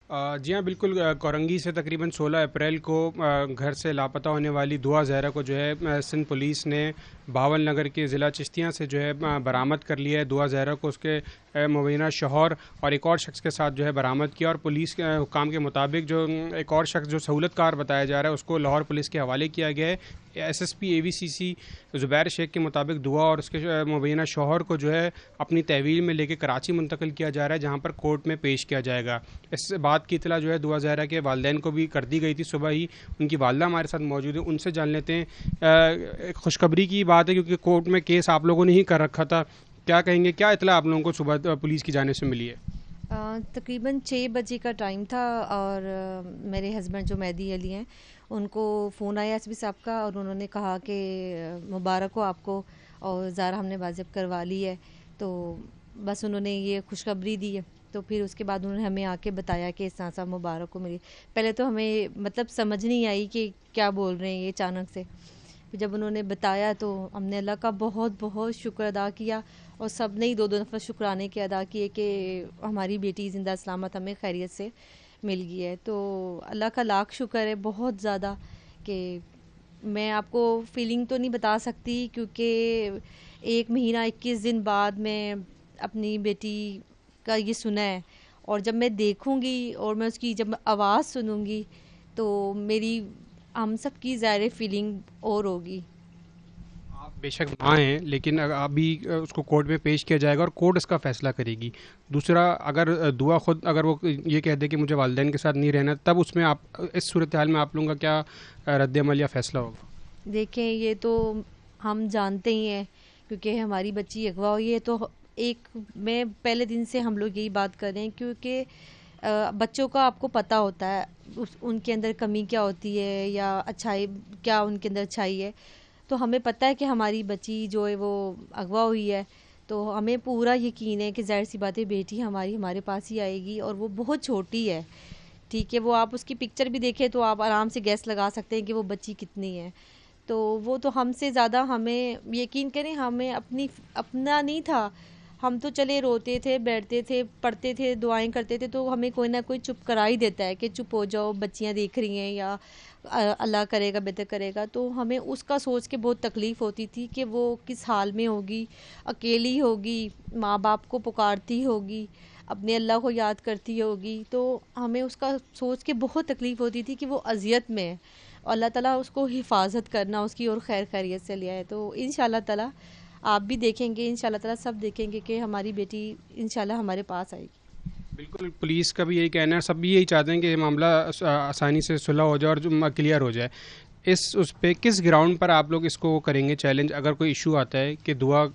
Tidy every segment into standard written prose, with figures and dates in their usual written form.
جی ہاں بالکل، کورنگی سے تقریباً 16 اپریل کو گھر سے لاپتہ ہونے والی دعا زہرا کو جو ہے سندھ پولیس نے بھاول نگر کے ضلع چشتیاں سے جو ہے برآمد کر لیا ہے. دعا زہرا کو اس کے مبینہ شوہر اور ایک اور شخص کے ساتھ جو ہے برآمد کیا، اور پولیس کے حکام کے مطابق جو ایک اور شخص جو سہولت کار بتایا جا رہا ہے اس کو لاہور پولیس کے حوالے کیا گیا ہے. ایس ایس پی اے وی سی سی زبیر شیخ کے مطابق دعا اور اس کے مبینہ شوہر کو جو ہے اپنی تحویل میں لے کے کراچی منتقل کیا جا رہا ہے، جہاں پر کورٹ میں پیش کیا جائے گا. اس بات کی اطلاع جو ہے دعا زہرا کے والدین کو بھی کر دی گئی تھی. صبح ہی ان کی والدہ ہمارے ساتھ موجود ہیں، ان سے جان لیتے ہیں. ایک خوشخبری کی بات ہے کیونکہ کورٹ میں کیس آپ لوگوں نے ہی کر رکھا تھا. کیا کہیں گے، کیا اطلاع آپ لوگوں کو صبح پولیس کی جانب سے ملی ہے؟ تقریباً 6 بجے کا ٹائم تھا، اور میرے ہسبینڈ جو مہدی علی ہیں ان کو فون آیا ایس پی صاحب کا، اور انہوں نے کہا کہ مبارک ہو آپ کو، اور زہرا ہم نے واضح کروا لی ہے. تو بس انہوں نے یہ خوشخبری دی ہے. تو پھر اس کے بعد انہوں نے ہمیں آ کے بتایا کہ اس صاحب مبارک ہو. میری پہلے تو ہمیں مطلب سمجھ نہیں آئی کہ کیا بول رہے ہیں یہ اچانک سے. جب انہوں نے بتایا تو ہم نے اللہ کا بہت بہت شکر ادا کیا، اور سب نے ہی 2 دفعہ شکرانے کے ادا کیے کہ ہماری بیٹی زندہ سلامت ہمیں خیریت سے مل گئی ہے. تو اللہ کا لاکھ شکر ہے بہت زیادہ، کہ میں آپ کو فیلنگ تو نہیں بتا سکتی، کیونکہ 1 مہینہ 21 دن بعد میں اپنی بیٹی کا یہ سنا ہے. اور جب میں دیکھوں گی اور میں اس کی جب آواز سنوں گی تو میری ہم سب کی ظاہر فیلنگ اور ہوگی. آپ بے شک ماں ہیں، لیکن ابھی اس کو کورٹ میں پیش کیا جائے گا اور کورٹ اس کا فیصلہ کرے گی. دوسرا، اگر دعا خود اگر وہ یہ کہہ دے کہ مجھے والدین کے ساتھ نہیں رہنا، تب اس میں آپ اس صورتحال میں آپ لوگوں کا کیا رد عمل یا فیصلہ ہوگا؟ دیکھیں، یہ تو ہم جانتے ہی ہیں، کیونکہ ہماری بچی اغوا ہوئی ہے. تو ایک میں پہلے دن سے ہم لوگ یہی بات کر رہے ہیں، کیونکہ بچوں کا آپ کو پتہ ہوتا ہے ان کے اندر کمی کیا ہوتی ہے یا اچھائی کیا ان کے اندر اچھائی ہے. تو ہمیں پتہ ہے کہ ہماری بچی جو ہے وہ اغوا ہوئی ہے. تو ہمیں پورا یقین ہے کہ ظاہر سی بات ہے بیٹی ہمارے پاس ہی آئے گی، اور وہ بہت چھوٹی ہے. ٹھیک ہے، وہ آپ اس کی پکچر بھی دیکھیں تو آپ آرام سے گیس لگا سکتے ہیں کہ وہ بچی کتنی ہے. تو وہ تو ہم سے زیادہ، ہمیں یقین کریں، ہمیں اپنا نہیں تھا. ہم تو چلے روتے تھے، بیٹھتے تھے، پڑھتے تھے، دعائیں کرتے تھے. تو ہمیں کوئی نہ کوئی چپ کرا ہی دیتا ہے کہ چپ ہو جاؤ، بچیاں دیکھ رہی ہیں، یا اللہ کرے گا بہتر کرے گا. تو ہمیں اس کا سوچ کے بہت تکلیف ہوتی تھی کہ وہ کس حال میں ہوگی، اکیلی ہوگی، ماں باپ کو پکارتی ہوگی، اپنے اللہ کو یاد کرتی ہوگی. تو ہمیں اس کا سوچ کے بہت تکلیف ہوتی تھی کہ وہ اذیت میں ہے، اور اللہ تعالیٰ اس کو حفاظت کرنا اس کی اور خیر خیریت سے لیا ہے. تو انشاءاللہ تعالیٰ آپ بھی دیکھیں گے، انشاءاللہ تعالیٰ سب دیکھیں گے کہ ہماری بیٹی انشاءاللہ ہمارے پاس آئے گی. بالکل، پولیس کا بھی یہی کہنا ہے، سب بھی یہی چاہتے ہیں کہ یہ معاملہ آسانی سے صلح ہو جائے اور کلیئر ہو جائے. اس پہ کس گراؤنڈ پر آپ لوگ اس کو کریں گے چیلنج، اگر کوئی ایشو آتا ہے کہ دعا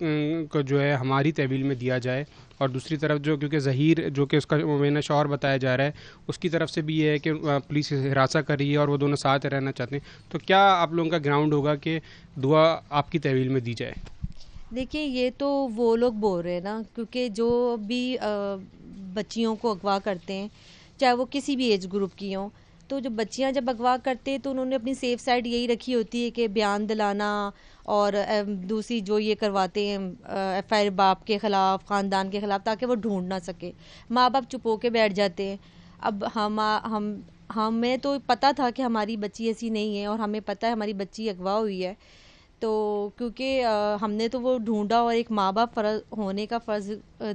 کو جو ہے ہماری تحویل میں دیا جائے، اور دوسری طرف جو کیونکہ ظہیر جو کہ اس کا مبینہ شوہر بتایا جا رہا ہے، اس کی طرف سے بھی یہ ہے کہ پولیس ہراساں کر رہی ہے اور وہ دونوں ساتھ رہنا چاہتے ہیں، تو کیا آپ لوگوں کا گراؤنڈ ہوگا کہ دعا آپ کی تحویل میں دی جائے؟ دیکھیں، یہ تو وہ لوگ بول رہے ہیں نا، کیونکہ جو بھی بچیوں کو اغوا کرتے ہیں، چاہے وہ کسی بھی ایج گروپ کی ہوں، تو جو بچیاں جب اغوا کرتے ہیں تو انہوں نے اپنی سیف سائڈ یہی رکھی ہوتی ہے کہ بیان دلانا، اور دوسری جو یہ کرواتے ہیں ایف آئی آر باپ کے خلاف، خاندان کے خلاف، تاکہ وہ ڈھونڈ نہ سکے. ماں باپ چپ ہو کے بیٹھ جاتے ہیں. اب ہمیں تو پتہ تھا کہ ہماری بچی ایسی نہیں ہے، اور ہمیں پتہ ہے ہماری بچی اغوا ہوئی ہے. تو کیونکہ ہم نے تو وہ ڈھونڈا، اور ایک ماں باپ ہونے کا فرض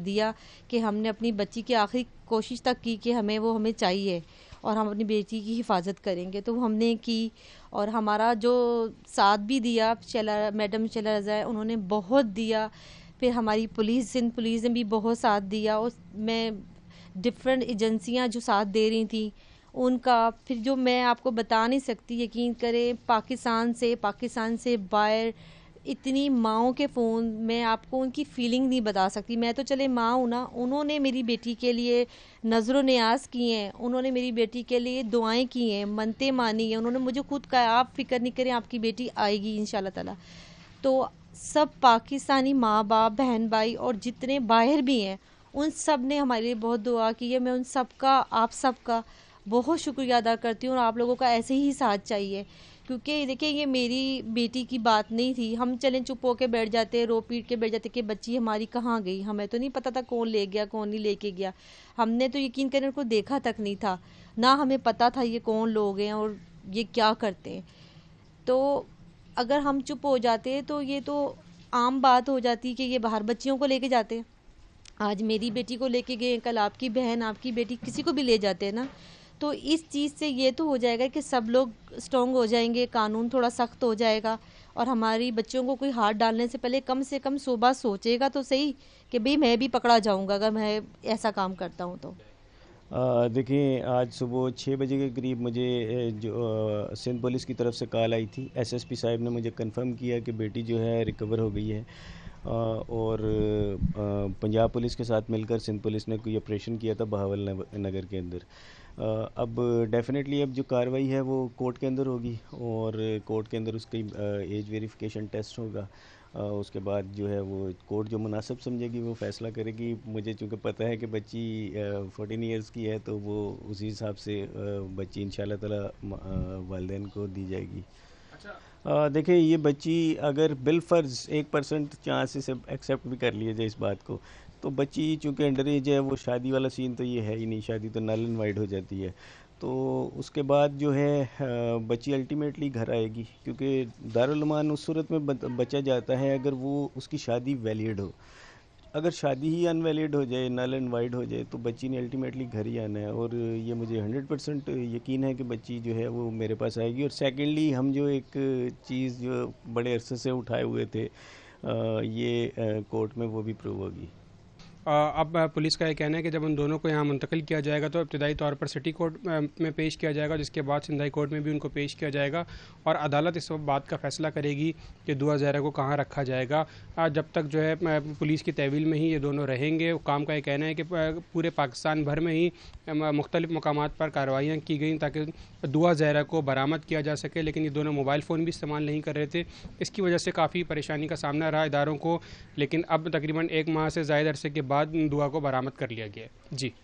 دیا کہ ہم نے اپنی بچی کی آخری کوشش تک کی کہ ہمیں چاہیے، اور ہم اپنی بیٹی کی حفاظت کریں گے. تو وہ ہم نے کی، اور ہمارا جو ساتھ بھی دیا میڈم شیلا رضا ہے، انہوں نے بہت دیا. پھر ہماری سندھ پولیس نے بھی بہت ساتھ دیا. اس میں ڈفرینٹ ایجنسیاں جو ساتھ دے رہی تھیں ان کا، پھر جو میں آپ کو بتا نہیں سکتی، یقین کریں، پاکستان سے باہر اتنی ماؤں کے فون، میں آپ کو ان کی فیلنگ نہیں بتا سکتی. میں تو چلے ماں ہوں نا، انہوں نے میری بیٹی کے لیے نظر و نیاز کی ہیں، انہوں نے میری بیٹی کے لیے دعائیں کی ہیں، منتیں مانی ہیں. انہوں نے مجھے خود کہا آپ فکر نہیں کریں، آپ کی بیٹی آئے گی انشاءاللہ تعالی. تو سب پاکستانی ماں باپ، بہن بھائی، اور جتنے باہر بھی ہیں، ان سب نے ہمارے لیے بہت دعا کی ہے. میں ان سب کا، آپ سب کا بہت شکریہ ادا کرتی ہوں، اور آپ لوگوں کا ایسے ہی ساتھ چاہیے، کیونکہ دیکھیں یہ میری بیٹی کی بات نہیں تھی. ہم چلیں چپ ہو کے بیٹھ جاتے, رو پیٹ کے بیٹھ جاتے کہ بچی ہماری کہاں گئی. ہمیں تو نہیں پتہ تھا کون لے گیا کون نہیں لے کے گیا. ہم نے تو یقین کریں ان کو دیکھا تک نہیں تھا, نہ ہمیں پتہ تھا یہ کون لوگ ہیں اور یہ کیا کرتے ہیں. تو اگر ہم چپ ہو جاتے تو یہ تو عام بات ہو جاتی کہ یہ باہر بچیوں کو لے کے جاتے. آج میری بیٹی کو لے کے گئے, کل آپ کی بہن, آپ کی بیٹی, کسی کو بھی لے جاتے ہیں نا. تو اس چیز سے یہ تو ہو جائے گا کہ سب لوگ اسٹرانگ ہو جائیں گے, قانون تھوڑا سخت ہو جائے گا, اور ہماری بچوں کو کوئی ہاتھ ڈالنے سے پہلے کم سے کم 100 بار سوچے گا تو صحیح کہ بھئی میں بھی پکڑا جاؤں گا اگر میں ایسا کام کرتا ہوں تو. دیکھیں, آج صبح 6 بجے کے قریب مجھے جو سندھ پولیس کی طرف سے کال آئی تھی. ایس ایس پی صاحب نے مجھے کنفرم کیا کہ بیٹی جو ہے ریکور ہو گئی ہے, اور پنجاب پولیس کے ساتھ مل کر سندھ پولیس نے کوئی آپریشن کیا تھا بہاول نگر کے اندر. اب ڈیفینیٹلی اب جو کارروائی ہے وہ کورٹ کے اندر ہوگی, اور کورٹ کے اندر اس کی ایج ویریفیکیشن ٹیسٹ ہوگا. اس کے بعد جو ہے وہ کورٹ جو مناسب سمجھے گی وہ فیصلہ کرے گی. مجھے چونکہ پتہ ہے کہ بچی 14 ایئرس کی ہے تو وہ اسی حساب سے بچی انشاءاللہ تعالی والدین کو دی جائے گی. دیکھیں, یہ بچی اگر بالفرض 1% چانس سے ایکسیپٹ بھی کر لیا جائے اس بات کو, تو بچی چونکہ انڈر ایج ہے, وہ شادی والا سین تو یہ ہے ہی نہیں, شادی تو نل اینڈ وائڈ ہو جاتی ہے. تو اس کے بعد جو ہے بچی الٹیمیٹلی گھر آئے گی, کیونکہ دارالمان اس صورت میں بچا جاتا ہے اگر وہ اس کی شادی ویلڈ ہو. اگر شادی ہی ان ویلڈ ہو جائے, نل اینڈ وائڈ ہو جائے, تو بچی نے الٹیمیٹلی گھر ہی آنا ہے. اور یہ مجھے 100% یقین ہے کہ بچی جو ہے وہ میرے پاس آئے گی. اور سیکنڈلی, ہم جو ایک چیز جو بڑے عرصے سے اٹھائے ہوئے تھے, یہ کورٹ میں وہ بھی پروو ہوگی. اب پولیس کا یہ کہنا ہے کہ جب ان دونوں کو یہاں منتقل کیا جائے گا تو ابتدائی طور پر سٹی کورٹ میں پیش کیا جائے گا, جس کے بعد سندھ ہائی کورٹ میں بھی ان کو پیش کیا جائے گا, اور عدالت اس بات کا فیصلہ کرے گی کہ دعا زہرا کو کہاں رکھا جائے گا. جب تک جو ہے پولیس کی تحویل میں ہی یہ دونوں رہیں گے. حکام کا یہ کہنا ہے کہ پورے پاکستان بھر میں ہی مختلف مقامات پر کارروائیاں کی گئیں تاکہ دعا زہرا کو برآمد کیا جا سکے, لیکن یہ دونوں موبائل فون بھی استعمال نہیں کر رہے تھے. اس کی وجہ سے کافی پریشانی کا سامنا رہا اداروں کو, لیکن اب تقریباً 1 ماہ سے زائد عرصے کے بعد دعا کو برآمد کر لیا گیا ہے. جی.